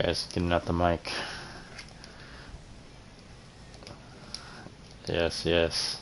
Guys getting out the mic. Yes, yes.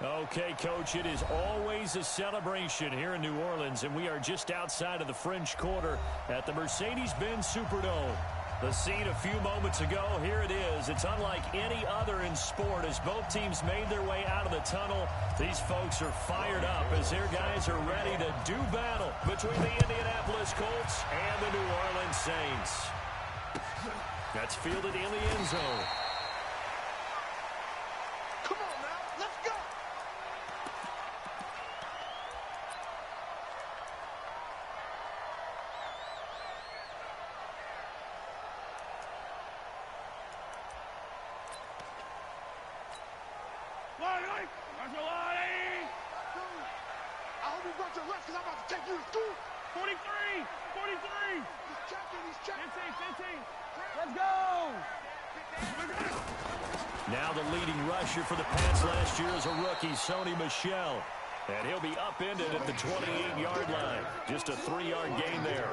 Okay, Coach, it is always a celebration here in New Orleans, and we are just outside of the French Quarter at the Mercedes-Benz Superdome. The scene a few moments ago, here it is. It's unlike any other in sport as both teams made their way out of the tunnel. These folks are fired up as their guys are ready to do battle between the Indianapolis Colts and the New Orleans Saints. That's fielded in the end zone. Now the leading rusher for the Pats last year is a rookie, Sony Michel. And he'll be upended at the 28-yard line. Just a 3-yard gain there.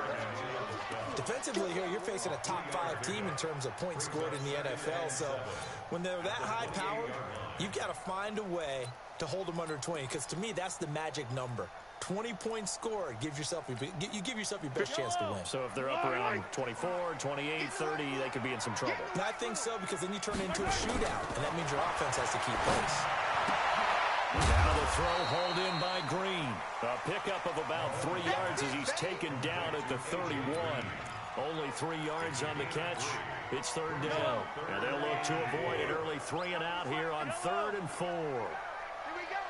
Defensively here, you're facing a top-5 team in terms of points scored in the NFL. So when they're that high-powered, you've got to find a way to hold them under 20. Because to me, that's the magic number. 20 points scored, you give yourself your best chance to win. So if they're up around 24, 28, 30, they could be in some trouble. And I think so, because then you turn it into a shootout, and that means your offense has to keep pace. Now the throw hauled in by Green. A pickup of about 3 yards as he's taken down at the 31. Only 3 yards on the catch. It's third down, and they'll look to avoid an early 3 and out here on 3rd and 4. Here we go.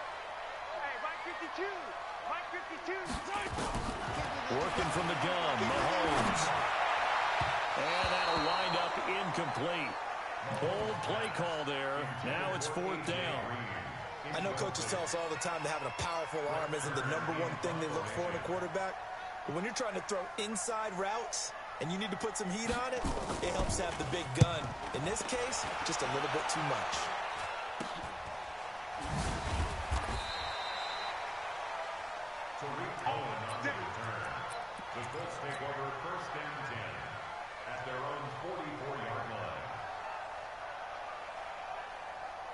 Hey, Mike 52. Mike 52. Working from the gun, Mahomes. And that'll wind up incomplete. Bold play call there. Now it's 4th down. I know coaches tell us all the time that having a powerful arm isn't the #1 thing they look for in a quarterback. But when you're trying to throw inside routes and you need to put some heat on it, it helps to have the big gun. In this case, just a little bit too much. To recall on the return, the Colts take over 1st and 10 at their own 44-yard line.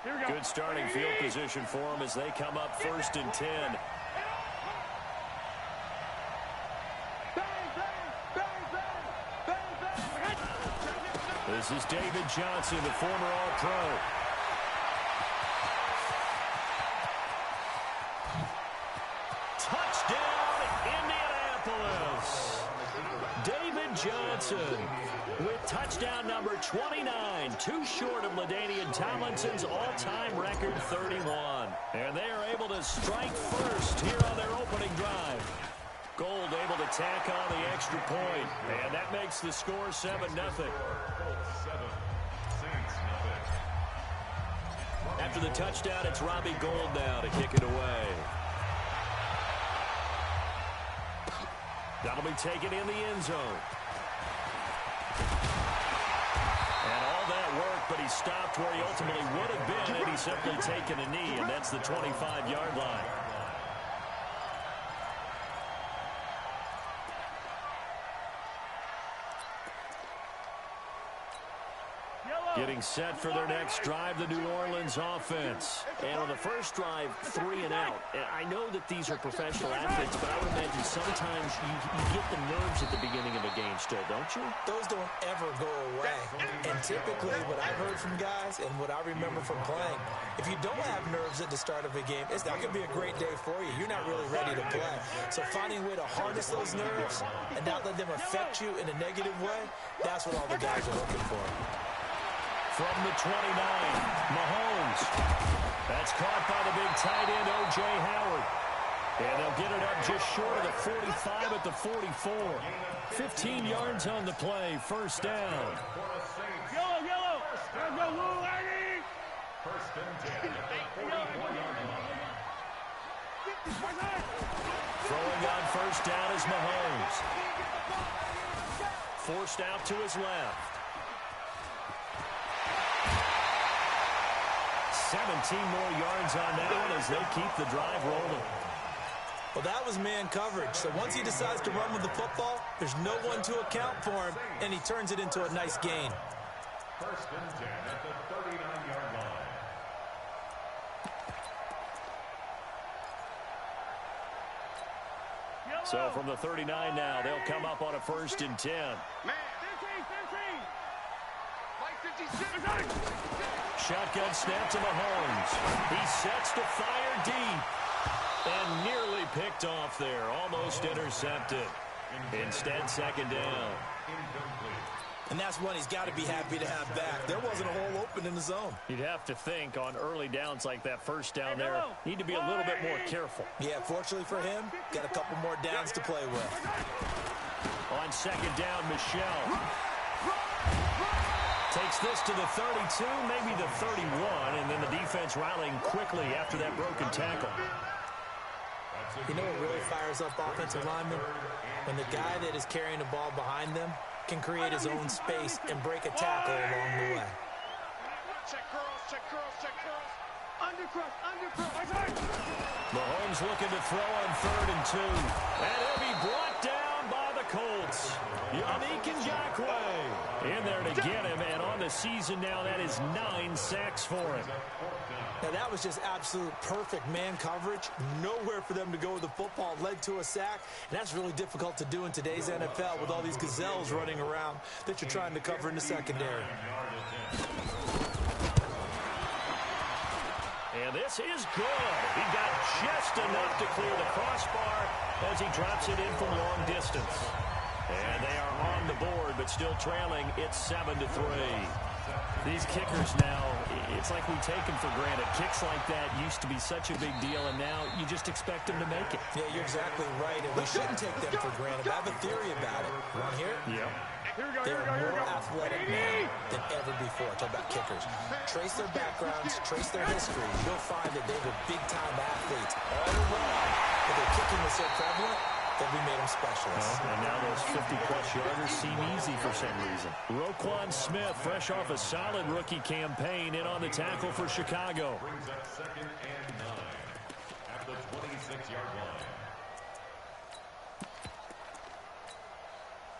Here we go. Good starting field position for them as they come up 1st and 10. This is David Johnson, the former All-Pro. Touchdown, Indianapolis. David Johnson with touchdown number 29, too short of LaDainian Tomlinson's all-time record 31. And they are able to strike first here on their opening drive. Gold able to tack on the extra point, and that makes the score 7-0. After the touchdown, it's Robbie Gould now to kick it away. That'll be taken in the end zone. And all that work, but he stopped where he ultimately would have been had he simply taken a knee, and that's the 25-yard line. Getting set for their next drive, the New Orleans offense. And on the first drive, 3 and out. I know that these are professional athletes, but I would imagine sometimes you get the nerves at the beginning of a game still, don't you? Those don't ever go away. And typically what I've heard from guys and what I remember from playing, if you don't have nerves at the start of a game, it's not going to be a great day for you. You're not really ready to play. So finding a way to harness those nerves and not let them affect you in a negative way, that's what all the guys are looking for. From the 29, Mahomes. That's caught by the big tight end, O.J. Howard. And they'll get it up just short of the 45 at the 44. 15 yards on the play, 1st down. Yellow, yellow. Let's go, Lou, Aggie. 1st and 10 at the 44-yard line. Throwing on 1st down is Mahomes. Forced out to his left. 17 more yards on that one as they keep the drive rolling. Well, that was man coverage. So once he decides to run with the football, there's no one to account for him, and he turns it into a nice gain. 1st and 10 at the 39-yard line. So from the 39 now, they'll come up on a 1st and 10. Man, 13. Mike 56. Shotgun snap to Mahomes. He sets to fire deep. And nearly picked off there. Almost intercepted. Instead, 2nd down. And that's one he's got to be happy to have back. There wasn't a hole open in the zone. You'd have to think on early downs like that 1st down there, need to be a little bit more careful. Yeah, fortunately for him, got a couple more downs to play with. On 2nd down, Michel. Takes this to the 32, maybe the 31, and then the defense rallying quickly after that broken tackle. You know what really fires up offensive linemen? When the guy that is carrying the ball behind them can create his own space and break a tackle along the way. Check curls. Undercross. Mahomes looking to throw on 3rd and 2. And he'll be brought down by the Colts. Yannick Ngakoue in there to get him, and on the season now, that is 9 sacks for him. Now, that was just absolute perfect man coverage. Nowhere for them to go with the football. Led to a sack, and that's really difficult to do in today's NFL with all these gazelles running around that you're trying to cover in the secondary. And this is good. He got just enough to clear the crossbar as he drops it in from long distance. And they are on the board, but still trailing. It's 7-3. These kickers now, it's like we take them for granted. Kicks like that used to be such a big deal, and now you just expect them to make it. Yeah, you're exactly right, and we shouldn't take them for granted. I have a theory about it. You want to hear it? Yeah. They're more athletic now than ever before. Talk about kickers. Trace their backgrounds, trace their history. You'll find that they were big-time athletes all around, but their kicking was so prevalent that we made them specialists. And now those 50-plus yarders seem easy for some reason. Roquan Smith, fresh off a solid rookie campaign, in on the tackle for Chicago. Brings up 2nd and 9 at the 26-yard line.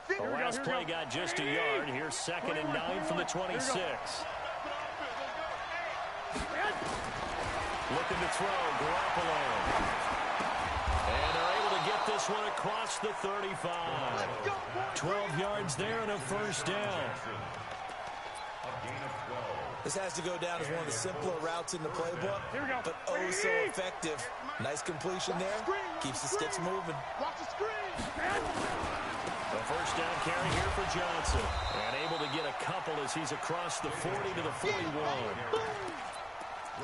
The last play got just a yard. Here's 2nd and 9 from the 26. Looking to throw, Garoppolo. And they're able to get this one across the 35. 12 yards there and a first down. This has to go down as one of the simpler routes in the playbook, but oh so effective. Nice completion there. Keeps the sticks moving. The first down carry here for Johnson. And able to get a couple as he's across the 40 to the 41.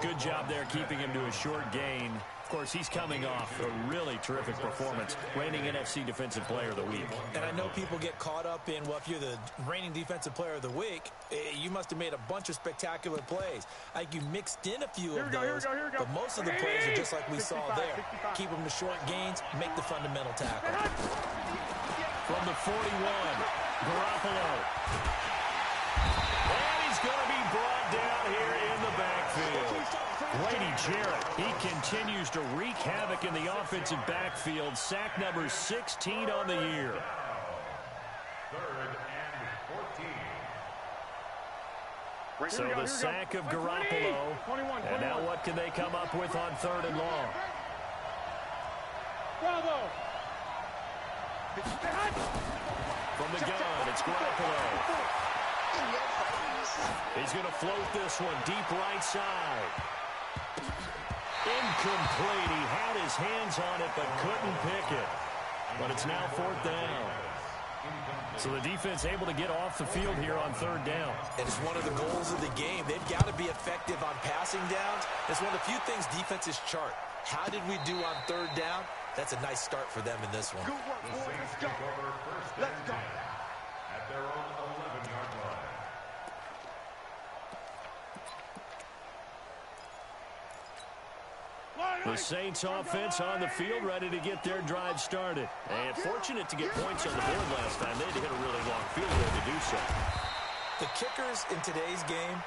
Good job there keeping him to a short gain. Of course, he's coming off a really terrific performance, reigning NFC Defensive Player of the Week. And I know people get caught up in, well, if you're the reigning Defensive Player of the Week, you must have made a bunch of spectacular plays. I think you mixed in a few of those, but most of the plays are just like we saw there. Keep them to short gains, make the fundamental tackle. From the 41, Garoppolo. And he's going to be brought down here in the backfield. Grady Jarrett, he continues to wreak havoc in the offensive backfield. Sack number 16 on the year. 3rd and 14. So the sack of Garoppolo. And now what can they come up with on 3rd and long? Bravo! From the gun, it's Garoppolo. He's going to float this one deep right side. Incomplete. He had his hands on it but couldn't pick it. But it's now 4th down. So the defense able to get off the field here on 3rd down. And it's one of the goals of the game. They've got to be effective on passing downs. It's one of the few things defenses chart. How did we do on 3rd down? That's a nice start for them in this one. Good work, boy. Let's go. Let's go. At their own 11-yard line. The Saints offense on the field, ready to get their drive started. And fortunate to get points on the board last time. They had to hit a really long field goal to do so. The kickers in today's game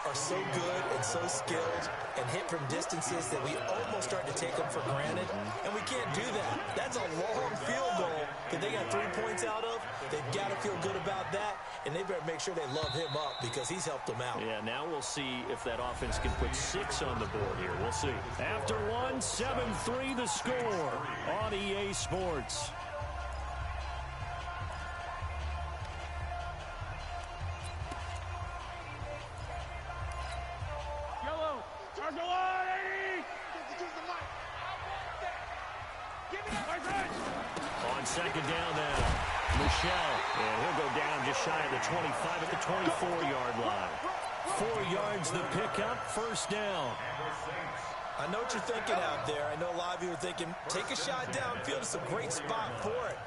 are so good and so skilled and hit from distances that we almost start to take them for granted, and we can't do that. That's a long field goal that they got 3 points out of. They've got to feel good about that, and they better make sure they love him up because he's helped them out. Yeah, now we'll see if that offense can put 6 on the board here. We'll see. After one, 7-3 the score on EA Sports. On 2nd down now, Michelle, and he'll go down just shy of the 25 at the 24-yard line. 4 yards the pickup, 1st down. I know what you're thinking out there. I know a lot of you are thinking, take a shot downfield. It's a great spot for it.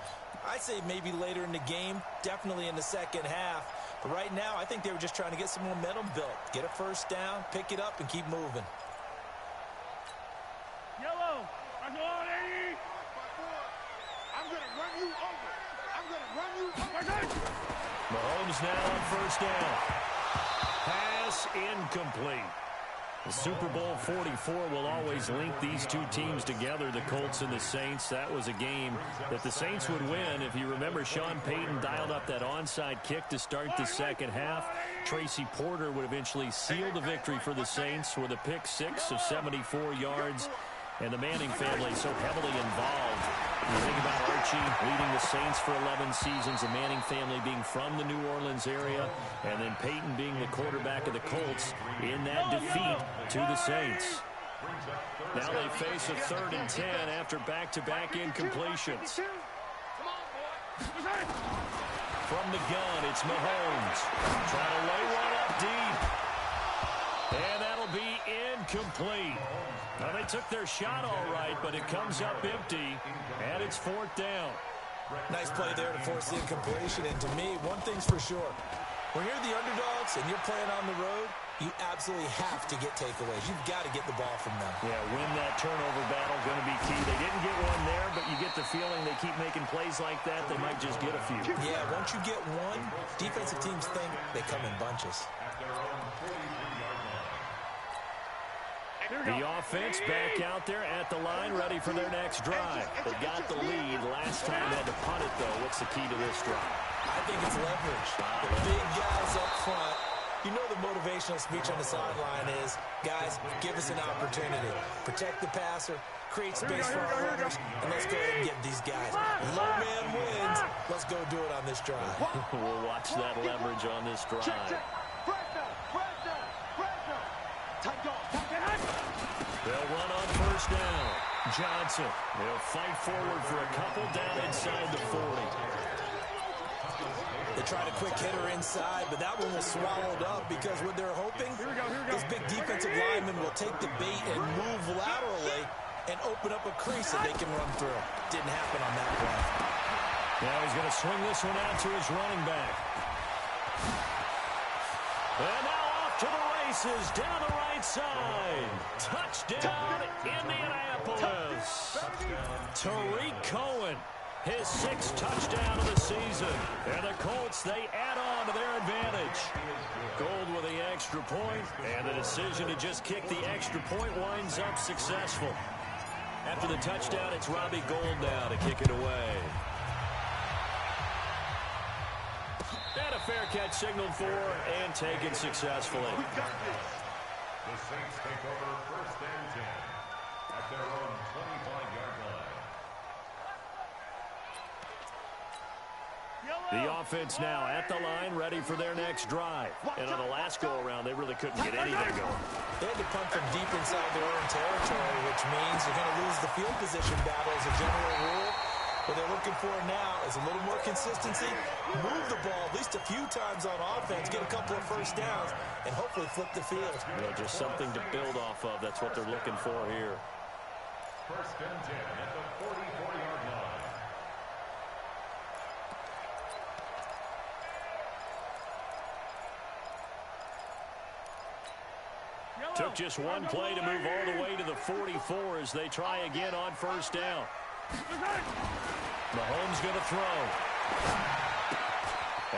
I'd say maybe later in the game, definitely in the second half. But right now, I think they were just trying to get some momentum built. Get a 1st down, pick it up, and keep moving. Yellow. I'm going to run you over. I'm going to run you over. Mahomes now on 1st down. Pass incomplete. The Super Bowl 44 will always link these two teams together, the Colts and the Saints. That was a game that the Saints would win. If you remember, Sean Payton dialed up that onside kick to start the second half. Tracy Porter would eventually seal the victory for the Saints with a pick 6 of 74 yards. And the Manning family so heavily involved. You think about Archie leading the Saints for 11 seasons, the Manning family being from the New Orleans area, and then Peyton being the quarterback of the Colts in that defeat to the Saints. Now they face a 3rd and 10 after back-to-back incompletions. From the gun, it's Mahomes. Trying to lay one up deep. And that'll be incomplete. Now, they took their shot all right, but it comes up empty, and it's 4th down. Nice play there to force the incompletion. And to me, one thing's for sure. When you're the underdogs and you're playing on the road, you absolutely have to get takeaways. You've got to get the ball from them. Yeah, win that turnover battle, going to be key. They didn't get one there, but you get the feeling they keep making plays like that, they might just get a few. Yeah, once you get one, defensive teams think they come in bunches. The offense back out there at the line, ready for their next drive. They got the lead last time, had to punt it, though. What's the key to this drive? I think it's leverage. The big guys up front, you know the motivational speech on the sideline is, guys, give us an opportunity. Protect the passer, create space for our runners, and let's go ahead and get these guys. Low man wins. Let's go do it on this drive. We'll watch that leverage on this drive. They'll run on 1st down. Johnson, they'll fight forward for a couple down inside the 40. They tried a quick hitter inside, but that one was swallowed up because what they're hoping is big defensive linemen will take the bait and move laterally and open up a crease that they can run through. Didn't happen on that play. Now he's going to swing this one out to his running back. And now off to the races down the right side. Touchdown, Indianapolis. Tariq Cohen, his 6th touchdown of the season. And the Colts, they add on to their advantage. Gold with the extra point, and the decision to just kick the extra point winds up successful. After the touchdown, it's Robbie Gould now to kick it away. And a fair catch signaled for and taken successfully. The Saints take over 1st and 10 at their own 25-yard line. The offense now at the line, ready for their next drive. And on the last go-around, they really couldn't get anything going. They had to punt from deep inside their own territory, which means they're going to lose the field position battle as a general rule. What they're looking for now is a little more consistency, move the ball at least a few times on offense, get a couple of 1st downs, and hopefully flip the field. You know, just something to build off of. That's what they're looking for here. 1st and 10 at the 44-yard line. Took just one play to move all the way to the 44 as they try again on 1st down. Mahomes going to throw.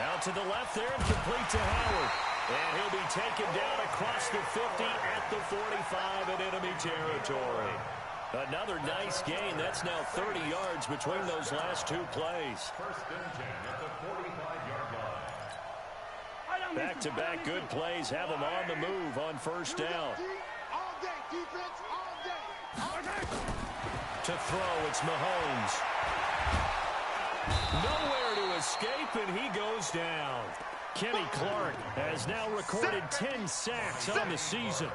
Out to the left there and complete to Howard. And he'll be taken down across the 50 at the 45 in enemy territory. Another nice gain. That's now 30 yards between those last 2 plays. 1st and 10 at the 45-yard line. Back-to-back good plays have them on the move on 1st down. All day, defense, all day. All day. To throw, it's Mahomes. Nowhere to escape, and he goes down. Kenny Clark has now recorded 10 sacks on the season.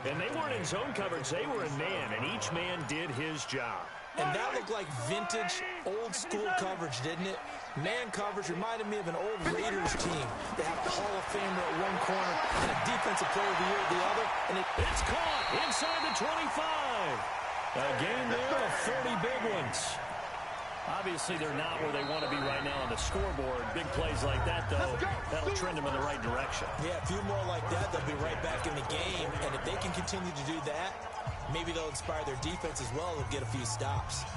And they weren't in zone coverage, they were in man, and each man did his job. And that looked like vintage, old-school coverage, didn't it? Man coverage reminded me of an old Raiders team. They have a Hall of Famer at one corner and a Defensive Player of the Year at the other. And it's caught inside the 25. A game there of 30 big ones. Obviously, they're not where they want to be right now on the scoreboard. Big plays like that, though, that'll trend them in the right direction. Yeah, a few more like that, they'll be right back in the game. And if they can continue to do that, maybe they'll inspire their defense as well and get a few stops.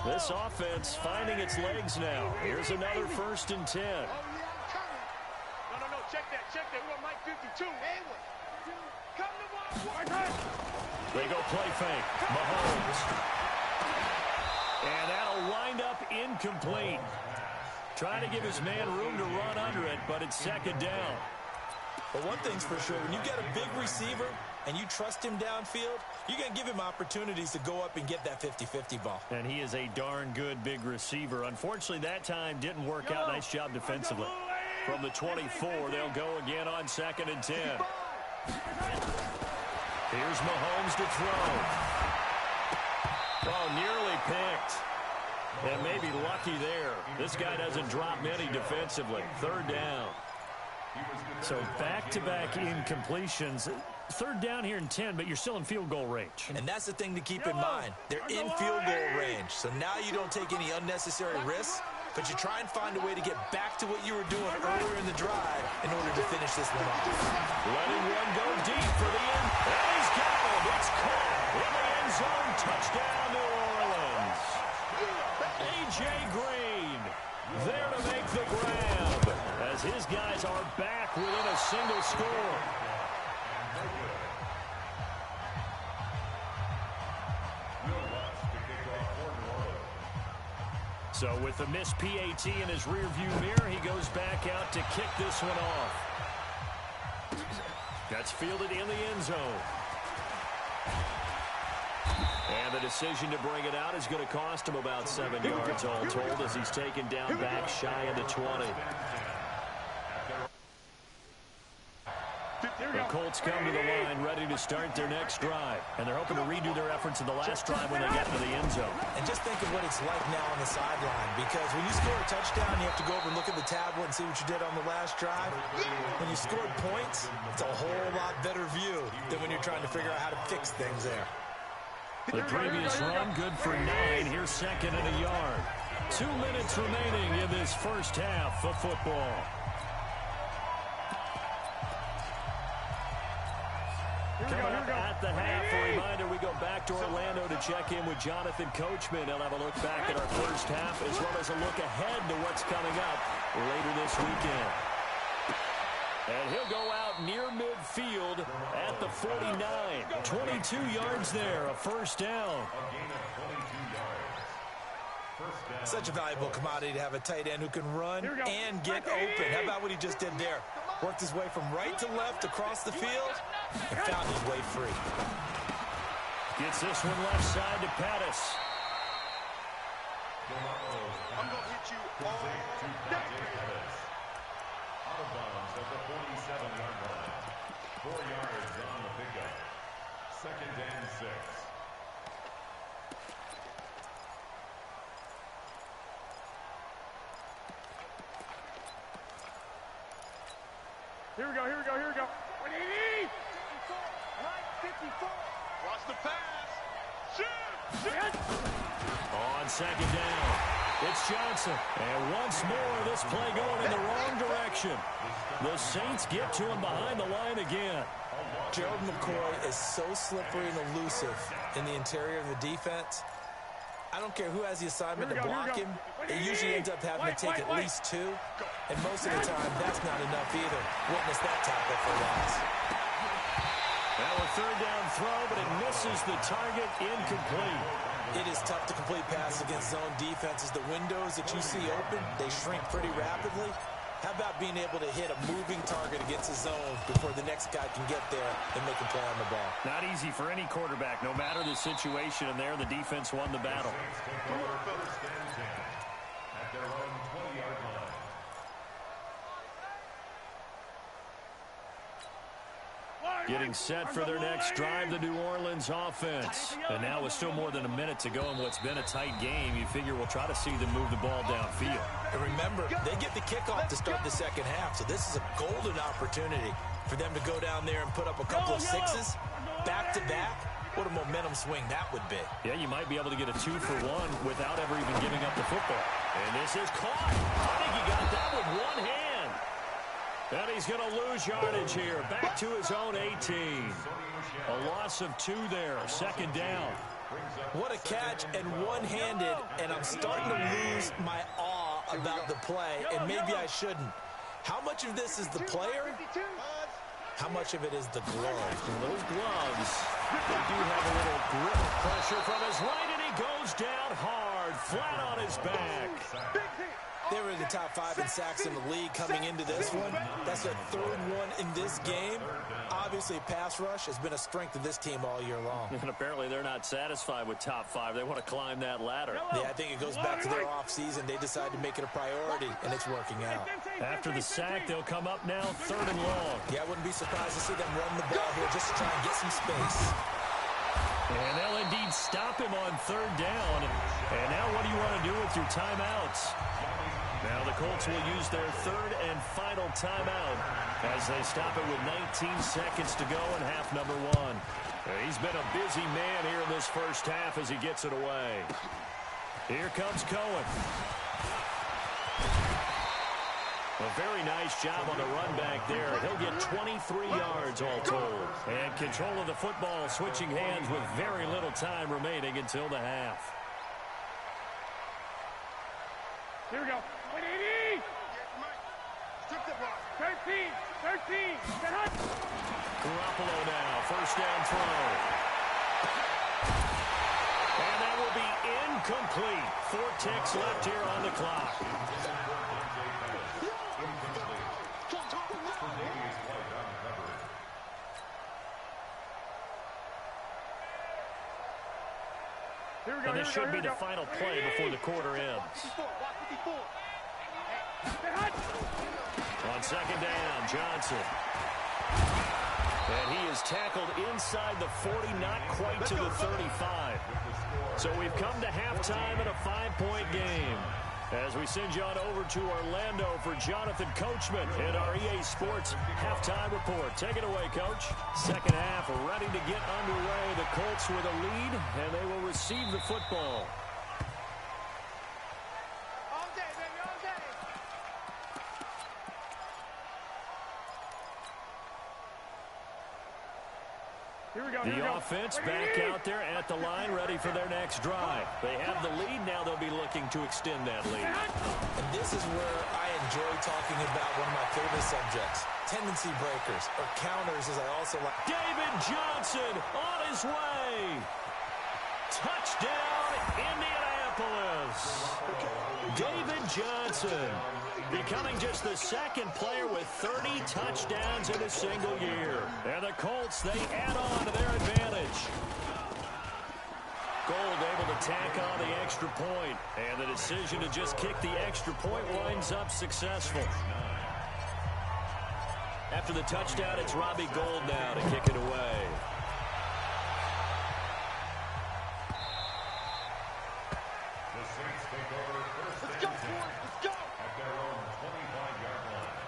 This offense finding its legs now. Here's another 1st and 10. Oh, yeah, I'm coming. No, check that. We're on Mike 52. Come to ball. They go play fake. Mahomes. And that'll wind up incomplete. Trying to give his man room to run under it, but it's 2nd down. But one thing's for sure, when you get a big receiver and you trust him downfield, you're going to give him opportunities to go up and get that 50-50 ball. And he is a darn good big receiver. Unfortunately, that time didn't work out. Nice job defensively. From the 24, they'll go again on 2nd and 10. Here's Mahomes to throw. Oh, nearly picked. And maybe lucky there. This guy doesn't drop many defensively. Third down. So back-to-back incompletions. Third down here in 10, but you're still in field goal range. And that's the thing to keep in mind. They're in field goal range. So now you don't take any unnecessary risks, but you try and find a way to get back to what you were doing earlier in the drive in order to finish this one off. Letting one go deep for the end. And he's got it. It's caught in the end zone. Touchdown, New Orleans. A.J. Green there to make the grab as his guys are back within a single score. So with the missed PAT in his rearview mirror, he goes back out to kick this one off. That's fielded in the end zone. And the decision to bring it out is going to cost him about 7 yards all told as he's taken down back shy of the 20. The Colts come to the line ready to start their next drive. And they're hoping to redo their efforts in the last drive when they get to the end zone. And just think of what it's like now on the sideline. Because when you score a touchdown, you have to go over and look at the tablet and see what you did on the last drive. When you scored points, it's a whole lot better view than when you're trying to figure out how to fix things there. The previous run, good for 9. Here's second and a yard. 2 minutes remaining in this first half of football. Coming up at the half, a reminder, we go back to Orlando to check in with Jonathan Coachman. He'll have a look back at our first half as well as a look ahead to what's coming up later this weekend. And he'll go out near midfield at the 49. 22 yards there, a first down. Such a valuable commodity to have a tight end who can run and get open. How about what he just did there? Worked his way from right to left across the field and found his way free. Gets this one left side to Pettis. I'm going to hit you all day. Out of bounds at the 47-yard line. 4 yards on the pickup. Second and 6. Here we go, here we go, here we go. 180! Right, 54. Watch the pass. Shoot! On second down, it's Johnson. And once more, this play going in the wrong direction. The Saints get to him behind the line again. Gerald McCoy is so slippery and elusive in the interior of the defense. I don't care who has the assignment to block him. It usually ends up having to take at least 2. And most of the time, that's not enough either. Witness that tackle for loss. Now a third down throw, but it misses the target, incomplete. It is tough to complete passes against zone defenses. The windows that you see open, they shrink pretty rapidly. How about being able to hit a moving target against a zone before the next guy can get there and make a play on the ball? Not easy for any quarterback, no matter the situation, and there the defense won the battle. At their own 20-yard line. Getting set for their next drive, the New Orleans offense. And now with still more than a minute to go in what's been a tight game, you figure we'll try to see them move the ball downfield. And remember, they get the kickoff to start the second half, so this is a golden opportunity for them to go down there and put up a couple of sixes back-to-back. What a momentum swing that would be. Yeah, you might be able to get a 2-for-1 without ever even giving up the football. And this is caught. I think he got that with one hand. And he's going to lose yardage here. Back to his own 18. A loss of 2 there. Second down. What a catch and one-handed, and I'm starting to lose my awe about the play, and maybe I shouldn't. How much of this is the player? How much of it is the glove? Those gloves, they do have a little grip. Pressure from his right, and he goes down hard, flat on his back. They were in the top 5 in sacks in the league coming into this one. That's their 3rd one in this game. Obviously, pass rush has been a strength of this team all year long. And apparently they're not satisfied with top 5. They want to climb that ladder. Yeah, I think it goes back to their offseason. They decided to make it a priority, and it's working out. After the sack, they'll come up now 3rd and long. Yeah, I wouldn't be surprised to see them run the ball here just to try and get some space. And they'll indeed stop him on 3rd down. And now what do you want to do with your timeouts? Now the Colts will use their third and final timeout as they stop it with 19 seconds to go in half number one. He's been a busy man here in this first half as he gets it away. Here comes Cohen. A very nice job on the run back there. He'll get 23 yards all told. And control of the football switching hands with very little time remaining until the half. Here we go. 180. 13. Garoppolo now, first down throw. And that will be incomplete. 4 ticks left here on the clock. And this should be the final play before the quarter ends. On second down, Johnson. And he is tackled inside the 40, not quite to the 35. So we've come to halftime in a 5-point game. As we send you on over to Orlando for Jonathan Coachman in our EA Sports halftime report. Take it away, Coach. Second half ready to get underway. The Colts with a lead, and they will receive the football. All day, baby, all day. Here we go. The offense back out there at the line, ready for their next drive. They have the lead. Now they'll be looking to extend that lead. And this is where I enjoy talking about one of my favorite subjects, tendency breakers, or counters, as I also like. David Johnson on his way. Touchdown, Indianapolis. David Johnson becoming just the second player with 30 touchdowns in a single year. And the Colts, they add on to their advantage. Gold able to tack on the extra point, and the decision to just kick the extra point winds up successful. After the touchdown, it's Robbie Gould now to kick it away. The Saints take over first and 10 at their own 25-yard line.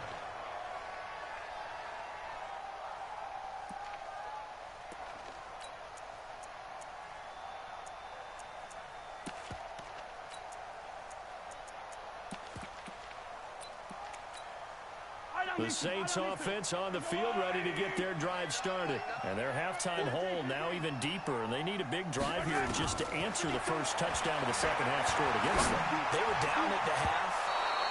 The Saints offense on the field ready to get their drive started. And their halftime hole now even deeper. And they need a big drive here just to answer the first touchdown of the second half scored against them. They were down at the half.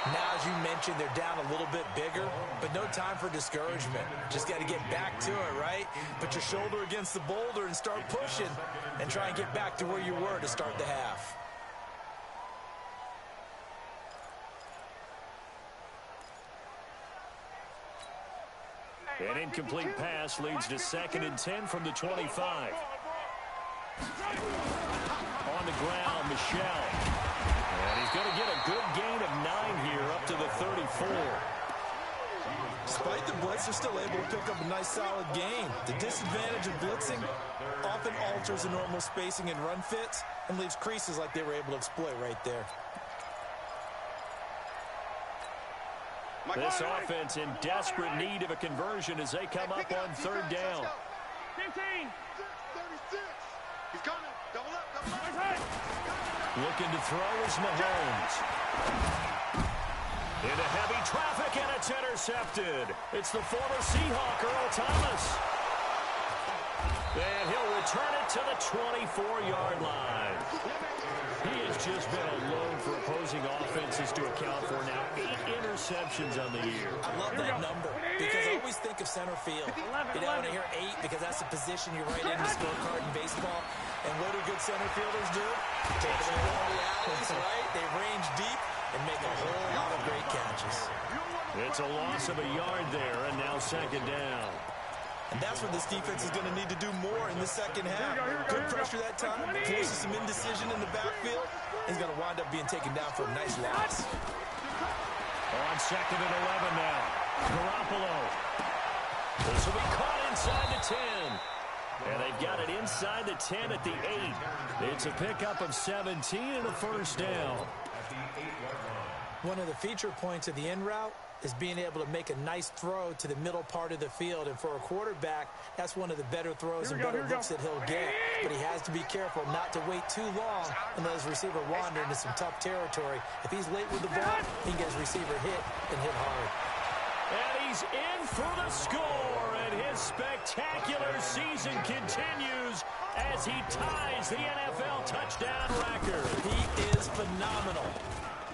Now, as you mentioned, they're down a little bit bigger, but no time for discouragement. Just got to get back to it, right? Put your shoulder against the boulder and start pushing and try and get back to where you were to start the half. An incomplete pass leads to 2nd and 10 from the 25. On the ground, Michel. And he's going to get a good gain of 9 here up to the 34. Despite the blitz, they're still able to pick up a nice solid gain. The disadvantage of blitzing often alters the normal spacing and run fits and leaves creases like they were able to exploit right there. This offense in desperate need of a conversion as they come up on 3rd down. 15. 36. He's coming. Double up. Looking to throw is Mahomes. Into heavy traffic, and it's intercepted. It's the former Seahawk, Earl Thomas. And he'll return it to the 24-yard line. He has just been a load for opposing offenses to account for now. 8 interceptions on the year. I love that number because I always think of center field. You know, when I hear 8 because that's the position you write in the scorecard in baseball. And what do good center fielders do? Take it in all the alleys, right? They range deep and make a whole lot of great catches. It's a loss of a yard there, and now 2nd down. And that's what this defense is going to need to do more in the second half. Good pressure that time, forces some indecision in the backfield. He's going to wind up being taken down for a nice loss. On 2nd and 11 now. Garoppolo. This will be caught inside the 10. And they've got it inside the 10 at the 8. It's a pickup of 17 and a first down. One of the feature points of the in route is being able to make a nice throw to the middle part of the field. And for a quarterback, that's one of the better throws and better looks that he'll get. But he has to be careful not to wait too long and let his receiver wander into some tough territory. If he's late with the ball, he can get his receiver hit and hit hard. And he's in for the score, and his spectacular season continues as he ties the NFL touchdown record. He is phenomenal.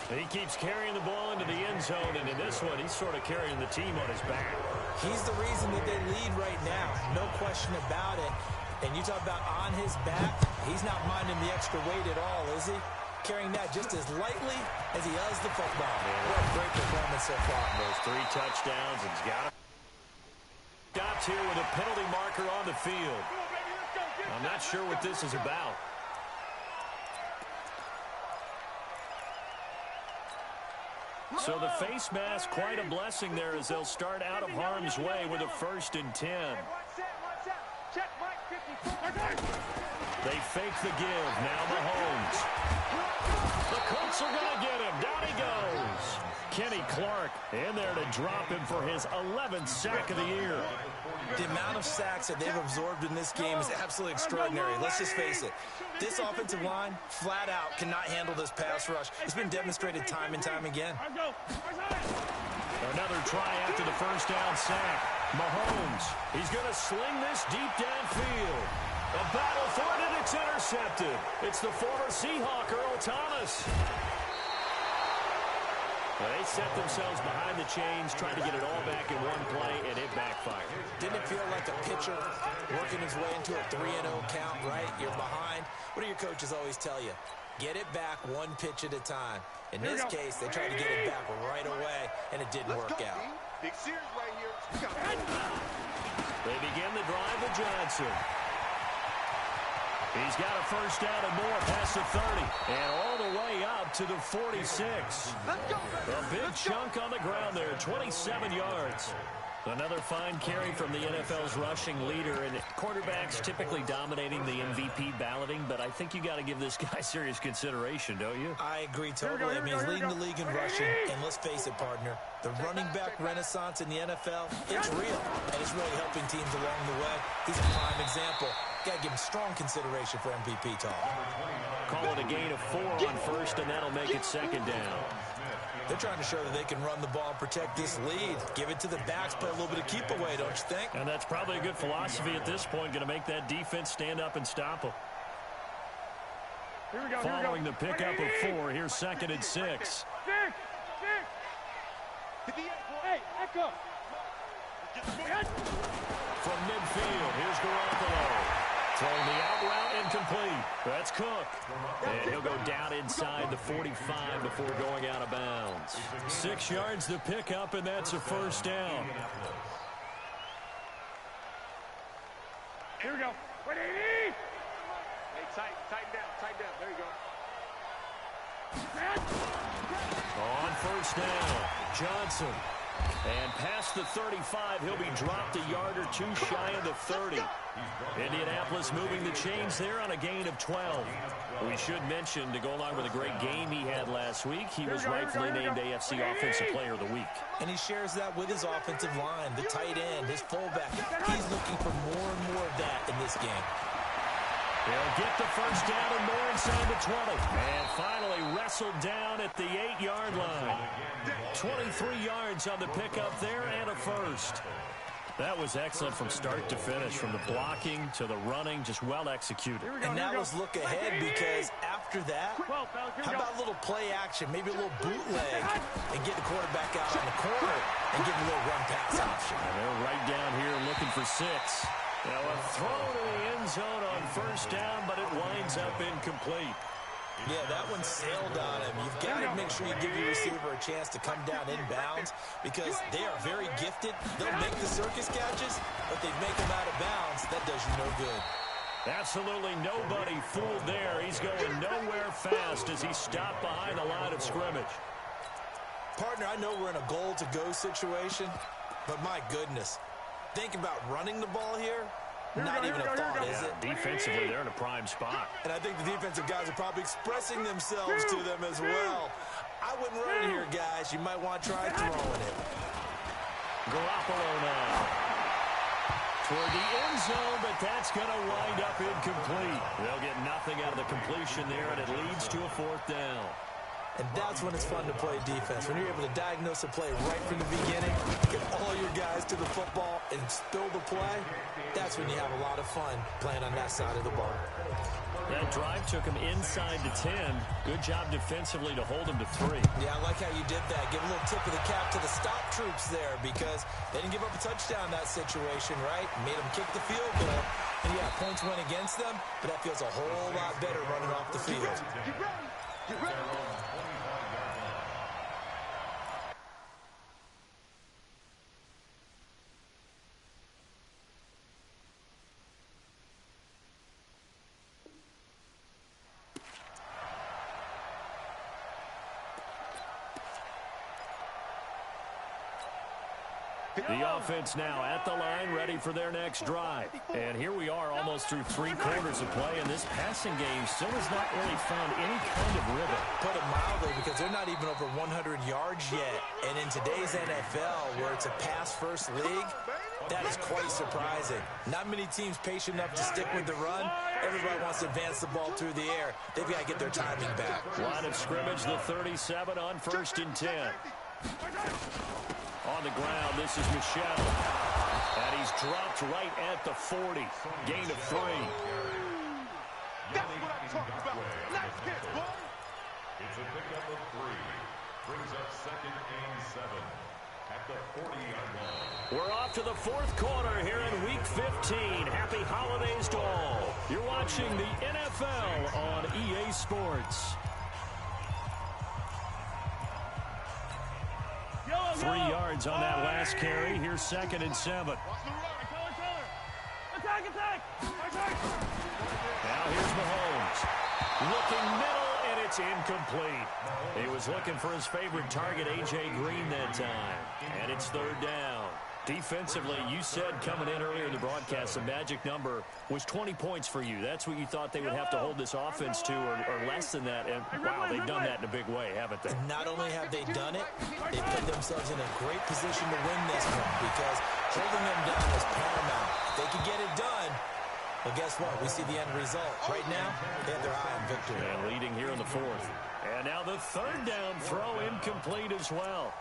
He keeps carrying the ball into the end zone, and in this one, he's sort of carrying the team on his back. He's the reason that they lead right now, no question about it. And you talk about on his back, he's not minding the extra weight at all, is he? Carrying that just as lightly as he does the football. What a great performance so far. Those 3 touchdowns, and he's got to with a penalty marker on the field. I'm not sure what this is about. So the face mask, quite a blessing there as they'll start out of harm's way with a 1st and 10. They fake the give. Now Mahomes. The Colts are going to get him. Down he goes. Kenny Clark in there to drop him for his 11th sack of the year. The amount of sacks that they've absorbed in this game is absolutely extraordinary. Let's just face it. This offensive line, flat out, cannot handle this pass rush. It's been demonstrated time and time again. Another try after the first down sack. Mahomes, he's going to sling this deep downfield. A battle for it, and it's intercepted. It's the former Seahawk, Earl Thomas. They set themselves behind the chains, trying to get it all back in one play, and it backfired. Didn't it feel like a pitcher working his way into a 3-0 count, right? You're behind. What do your coaches always tell you? Get it back one pitch at a time. In this case, they tried to get it back right away, and it didn't work out. Big series right here. They begin the drive with Johnson. He's got a first down and more past the 30. And all the way up to the 46. A big chunk on the ground there, 27 yards. Another fine carry from the NFL's rushing leader, and quarterbacks typically dominating the MVP balloting, but I think you got to give this guy serious consideration, don't you? I agree totally. I mean, he's leading the league in rushing, and let's face it, partner, the running back renaissance in the NFL, it's real, and it's really helping teams along the way. He's a prime example. Got to give him strong consideration for MVP talk. Call it a gain of 4 on first, and that'll make it 2nd down. They're trying to show that they can run the ball and protect this lead. Give it to the backs, play a little bit of keep away, don't you think? And that's probably a good philosophy at this point, going to make that defense stand up and stop them. Following the pickup of 4, here's 2nd and 6. Hey, echo. From midfield, here's Garoppolo. Throwing the out route incomplete. That's Cook. And he'll go down inside the 45 before going out of bounds. 6 yards to pick up, and that's a first down. Here we go. 180. Hey, tighten down. There you go. On first down, Johnson. And past the 35, he'll be dropped a yard or 2 shy of the 30. Indianapolis moving the chains there on a gain of 12. We should mention, to go along with a great game he had last week, he was rightfully named AFC Offensive Player of the Week. And he shares that with his offensive line, the tight end, his fullback. He's looking for more and more of that in this game. They'll get the first down and more inside the 20. And finally wrestled down at the 8-yard line. 23 yards on the pickup there and a first. That was excellent from start to finish, from the blocking to the running, just well executed. And that was look ahead, because after that, how about a little play action, maybe a little bootleg, and get the quarterback out on the corner and get a little run-pass option. And they're right down here looking for 6. Now a throw to the end zone on first down, but it winds up incomplete. Yeah, that one sailed on him. You've got to make sure you give your receiver a chance to come down inbounds, because they are very gifted. They'll make the circus catches, but they make them out of bounds. That does you no good. Absolutely nobody fooled there. He's going nowhere fast as he stopped behind the line of scrimmage. Partner, I know we're in a goal-to-go situation, but my goodness, think about running the ball here. Not even a thought, is it? Defensively, they're in a prime spot. And I think the defensive guys are probably expressing themselves to them as well. I wouldn't run it here, guys. You might want to try throwing it. Garoppolo now. Toward the end zone, but that's going to wind up incomplete. They'll get nothing out of the completion there, and it leads to a 4th down. And that's when it's fun to play defense. When you're able to diagnose a play right from the beginning, get all your guys to the football and spill the play, that's when you have a lot of fun playing on that side of the ball. That drive took him inside the 10. Good job defensively to hold him to 3. Yeah, I like how you did that. Give a little tip of the cap to the stop troops there because they didn't give up a touchdown in that situation, right? Made them kick the field goal. And, yeah, points went against them, but that feels a whole lot better running off the field. Get ready. Get ready. The offense now at the line, ready for their next drive. And here we are almost through 3 quarters of play, and this passing game still has not really found any kind of rhythm. Put it mildly, because they're not even over 100 yards yet. And in today's NFL, where it's a pass-first league, that is quite surprising. Not many teams patient enough to stick with the run. Everybody wants to advance the ball through the air. They've got to get their timing back. Line of scrimmage, the 37 on 1st and 10. On the ground, this is Michel. And he's dropped right at the 40. Gain of 3. That's what I'm talking about. Nice hit, boy. It's a pickup of 3. Brings up 2nd and 7 at the 40-yard line. We're off to the 4th quarter here in Week 15. Happy holidays to all. You're watching the NFL on EA Sports. 3 yards on that last carry. Here's 2nd and 7. Attack, attack. Now here's Mahomes. Looking middle, and it's incomplete. He was looking for his favorite target, A.J. Green, that time. And it's 3rd down. Defensively, you said coming in earlier in the broadcast, the magic number was 20 points for you. That's what you thought they would have to hold this offense to, or less than that. And, wow, they've done that in a big way, haven't they? Not only have they done it, they put themselves in a great position to win this one because holding them down is paramount. If they can get it done, well, guess what? We see the end result. Right now, they have their eye on victory. And leading here in the 4th. And now the 3rd down throw incomplete as well.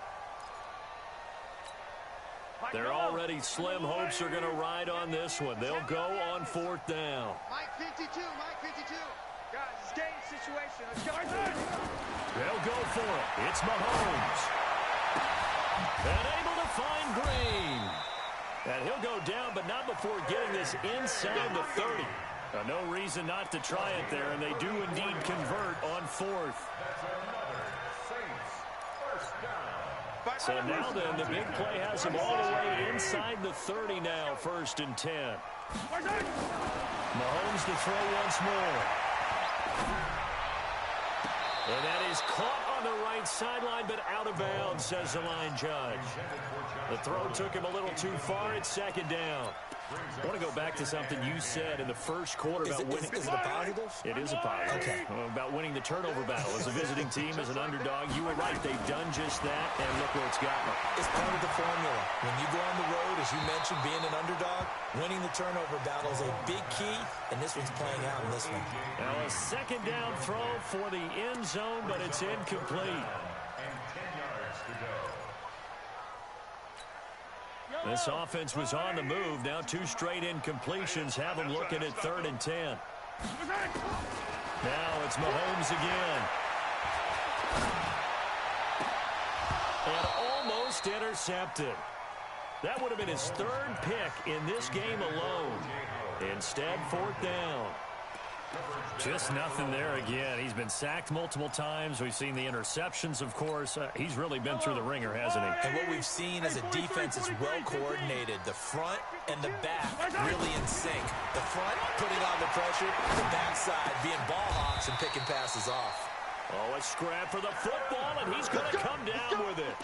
They're already slim hopes are going to ride on this one. They'll go on 4th down. Mike 52, Mike 52. Guys, it's game situation. Let's go. They'll go for it. It's Mahomes. And able to find Green. And he'll go down, but not before getting this inside the 30. No reason not to try it there, and they do indeed convert on 4th. So now then, the big play has him all the way inside the 30 now, 1st and 10. Mahomes to throw once more. And that is caught on the right sideline, but out of bounds, says the line judge. The throw took him a little too far. It's 2nd down. I want to go back to something you said in the 1st quarter about winning. Is it a positive? It is a positive. Okay. About winning the turnover battle as a visiting team, as an underdog. You were right. They've done just that, and look where it's gotten them. It's part of the formula. When you go on the road, as you mentioned, being an underdog, winning the turnover battle is a big key, and this one's playing out in this one. Now a 2nd down throw for the end zone, but it's incomplete. And 10 yards to go. This offense was on the move. Now 2 straight incompletions have them looking at 3rd and 10. Now it's Mahomes again. And almost intercepted. That would have been his 3rd pick in this game alone. Instead, 4th down. Just nothing there again. He's been sacked multiple times. We've seen the interceptions, of course. He's really been through the ringer, hasn't he? And what we've seen is a defense that's well coordinated. The front and the back really in sync. The front putting on the pressure, the backside being ball hawks and picking passes off. Oh, a scrap for the football, and he's going to come down with it.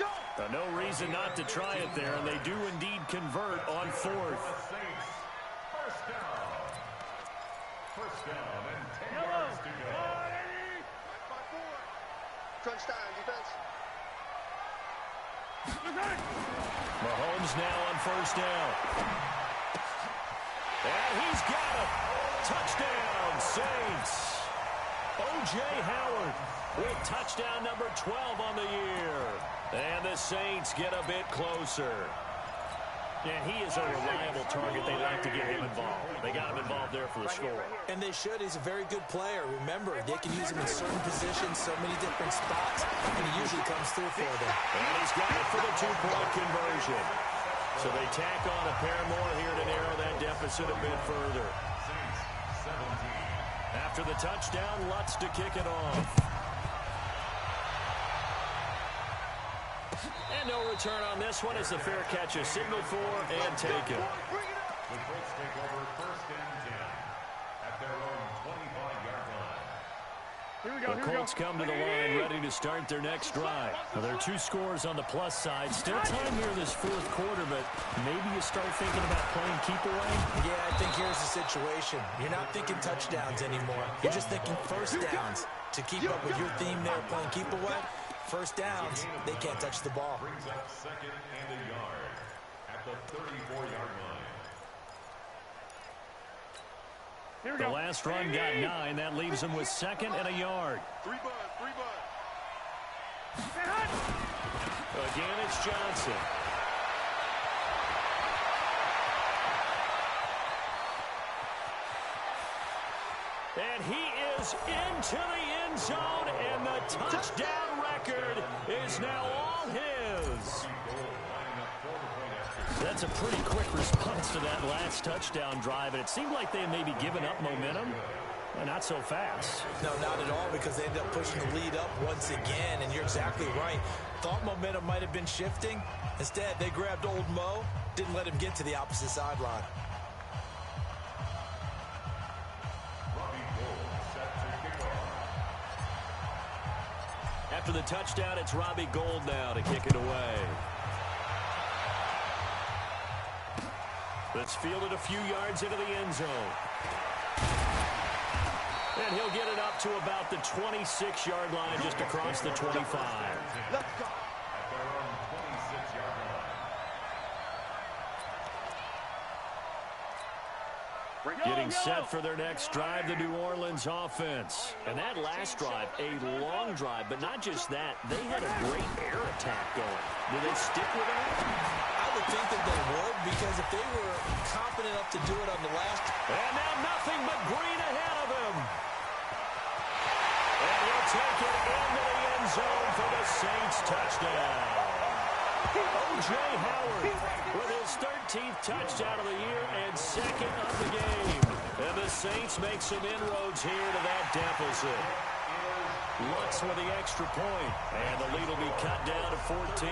No reason not to try it there, and they do indeed convert on 4th. First down and 10 yards to go. Crunch time, defense. Mahomes now on first down. And he's got it. Touchdown, Saints. O.J. Howard with touchdown number 12 on the year. And the Saints get a bit closer. And he is a reliable target. They like to get him involved. They got him involved there for the score. And they should. He's a very good player. Remember, they can use him in certain positions, so many different spots, and he usually comes through for them. And he's got it for the two-point conversion. So they tack on a pair more here to narrow that deficit a bit further. After the touchdown, Lutz to kick it off. And no return on this one as the fair catch is signaled for and taken. The Colts take over first and 10 at their own 25-yard line. The Colts come to the line ready to start their next drive. Well, there are two scores on the plus side. Still time here in this fourth quarter, but maybe you start thinking about playing keep away. Yeah, I think here's the situation. You're not thinking touchdowns anymore. You're just thinking first downs. To keep up with your theme there, playing keep away, first downs, they can't touch the ball. Brings up second and a yard at the 34-yard line. The last run got 9. That leaves him with second and a yard. Three bud. Again, it's Johnson. And he is into the end zone, and the touchdown record is now all his. That's a pretty quick response to that last touchdown drive, and it seemed like they had maybe given up momentum. Well, not so fast. No, not at all, because they ended up pushing the lead up once again, and you're exactly right. Thought momentum might have been shifting. Instead, they grabbed old Mo, didn't let him get to the opposite sideline. After the touchdown, it's Robbie Gould now to kick it away. Let's field it a few yards into the end zone. And he'll get it up to about the 26-yard line, just across the 25. Let's go. At their own 26-yard line. Getting set for their next drive, the New Orleans offense. And that last drive, a long drive, but not just that. They had a great air attack going. Do they stick with that? I would think that they would, because if they were confident enough to do it on the last... And now nothing but green ahead of him. And he'll take it into the end zone for the Saints touchdown. O.J. Howard with his 13th touchdown of the year and second of the game. And the Saints make some inroads here to that deficit. Lutz with the extra point, and the lead will be cut down to 14.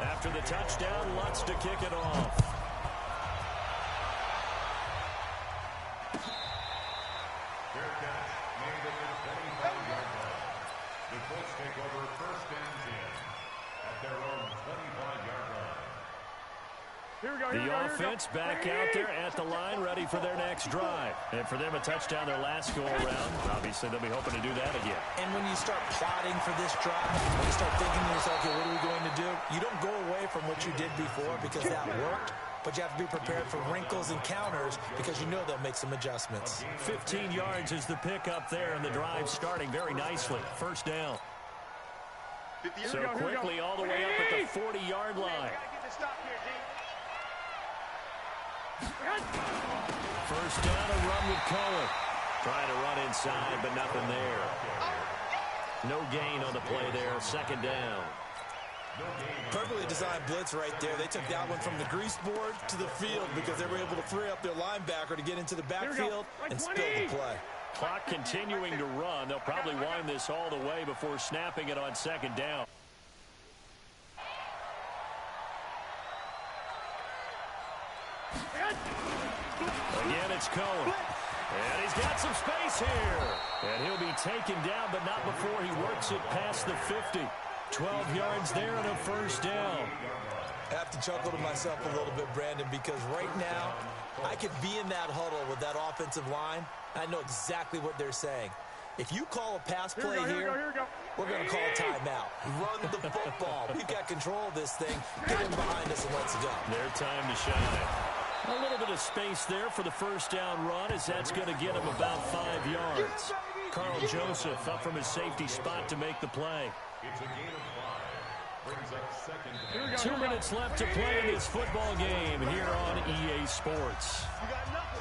After the touchdown, Lutz to kick it off. Fair catch made at the 25-yard line. The Colts take over first and 10 at their own 25-yard line. The offense back out there at the line, ready for their next drive. And for them, a touchdown their last go-around. Obviously, they'll be hoping to do that again. And when you start plotting for this drive, when you start thinking to yourself, okay, what are we going to do? You don't go away from what you did before because that worked, but you have to be prepared for wrinkles and counters because you know they'll make some adjustments. 15 yards is the pickup there, and the drive starting very nicely. First down. So quickly all the way up at the 40-yard line. First down, a run with Cohen. Trying to run inside, but nothing there. No gain on the play there. Second down. Perfectly designed blitz right there. They took that one from the grease board to the field because they were able to free up their linebacker to get into the backfield and spill the play. Clock continuing to run. They'll probably wind this all the way before snapping it on second down. Again, it's Cohen. And he's got some space here. And he'll be taken down, but not before he works it past the 50. 12 yards there and a first down. I have to chuckle to myself a little bit, Brandon, because right now I could be in that huddle with that offensive line. I know exactly what they're saying. If you call a pass play here, we're going to call a timeout. Run the football. We've got control of this thing. Get him behind us and let's go. Their time to shine. A little bit of space there for the first down run, as that's going to get him about 5 yards. Carl Joseph up from his safety spot to make the play. It's a gain of 5. Brings up second down. 2 minutes left to play in this football game here on EA Sports. You got nothing.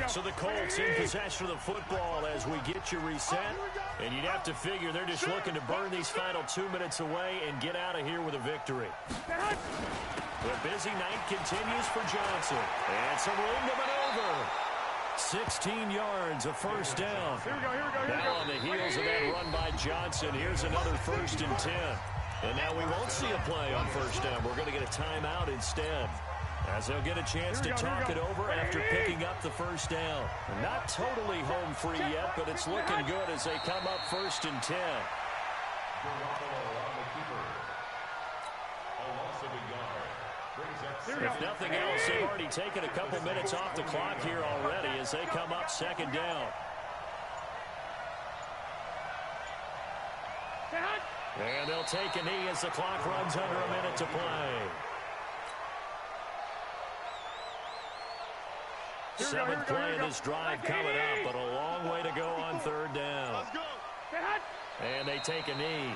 So the Colts in possession of the football as we get you reset. And you'd have to figure they're just looking to burn these final 2 minutes away and get out of here with a victory. The busy night continues for Johnson. And some room to maneuver. 16 yards, a first down. Now on the heels of that run by Johnson, here's another 1st and 10. And now we won't see a play on first down. We're going to get a timeout instead, as they'll get a chance to talk it over after picking up the first down. Not totally home free yet, but it's looking good as they come up 1st and 10. If nothing else, they've already taken a couple minutes off the clock here already as they come up 2nd down. And they'll take a knee as the clock runs under a minute to play. 7th play of this drive coming up, but a long way to go on 3rd down. And they take a knee.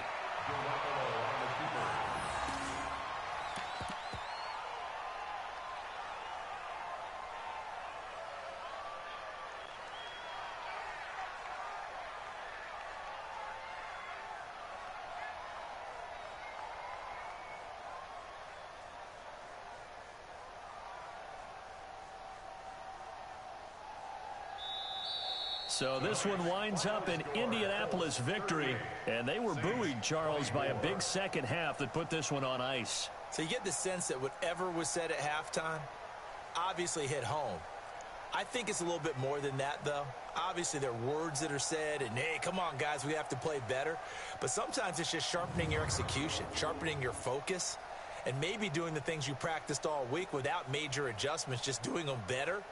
So this one winds up an Indianapolis victory, and they were buoyed, Charles, by a big second half that put this one on ice. So you get the sense that whatever was said at halftime obviously hit home. I think it's a little bit more than that, though. Obviously, there are words that are said, and, hey, come on, guys, we have to play better. But sometimes it's just sharpening your execution, sharpening your focus, and maybe doing the things you practiced all week without major adjustments, just doing them better,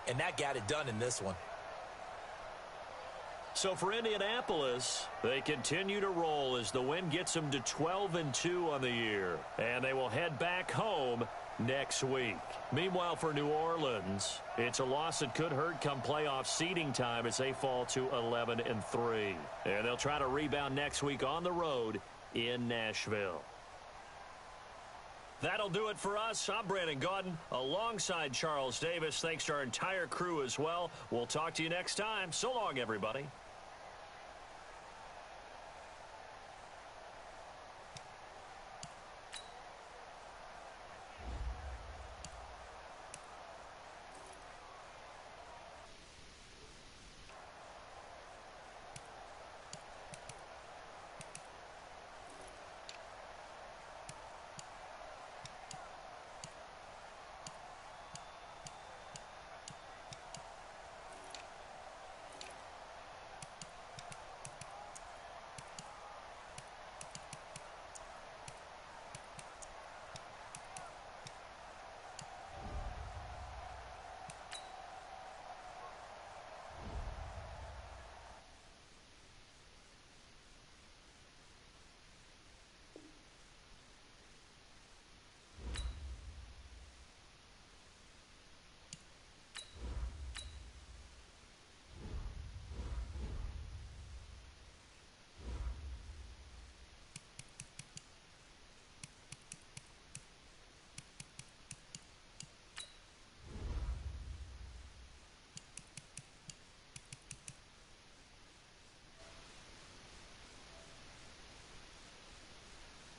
and that got it done in this one. So for Indianapolis, they continue to roll as the win gets them to 12-2 on the year. And they will head back home next week. Meanwhile, for New Orleans, it's a loss that could hurt come playoff seeding time as they fall to 11-3. And they'll try to rebound next week on the road in Nashville. That'll do it for us. I'm Brandon Gaudin alongside Charles Davis. Thanks to our entire crew as well. We'll talk to you next time. So long, everybody.